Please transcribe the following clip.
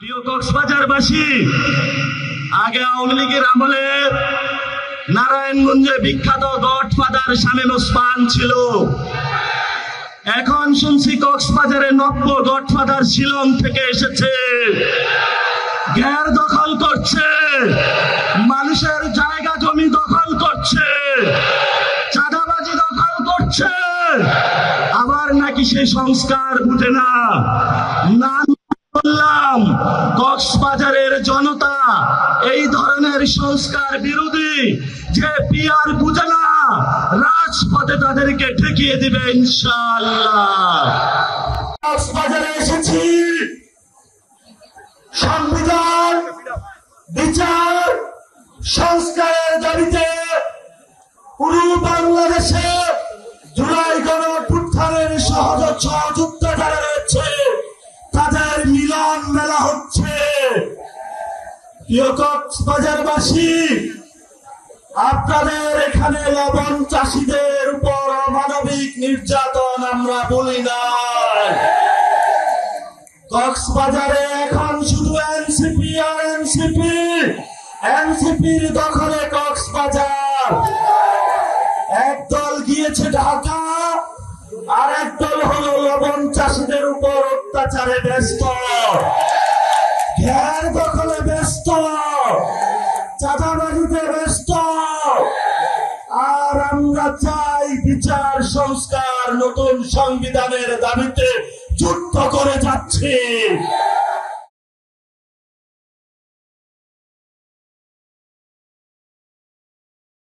প্রিয় কক্সবাজারবাসী, আগে আওয়ামী লীগের আমলে নারায়ণগঞ্জে বিখ্যাত গডফাদার শামীম ওসমান ছিল। এখন শুনছি কক্সবাজারে নব্য গডফাদার শিলং থেকে এসেছে, ঘের দখল করছে, মানুষের জায়গা জমি দখল করছে, চাঁদাবাজি দখল করছে, আবার নাকি সেই সংস্কার বুঝে না। বললাম, কক্সবাজারের জনতা এই ধরনের সংস্কার বিরোধী যে পিয়ার বুঝে না, রাজপথে তাদেরকে ঠেকিয়ে দিবে ইনশাআল্লাহ। কক্সবাজারে এসেছি সংবিধান, বিচার, সংস্কারের দাবিতে পুরো বাংলাদেশে জুলাই গণঅভ্যুত্থানের সহযোদ্ধা যারা রয়েছে তাদের মিলন মেলা হচ্ছে। প্রিয় কক্সবাজারবাসী, আপনাদের এখানে লবণ চাষীদের উপর অমানবিক নির্যাতন আমরা বলি না। কক্সবাজারে এখন শুধু এনসিপি আর এনসিপি, এনসিপির দখলে কক্সবাজার। একদল গিয়েছে ঢাকা, আর একদল হলো লবণ চাষীদের উপর অত্যাচারে ব্যস্ত, ঘের দখলে ব্যস্ত, চাঁদাবাজিতে ব্যস্ত। আর আমরা চাই বিচার, সংস্কার, নতুন সংবিধানের দাবিতে যুদ্ধ করে যাচ্ছি।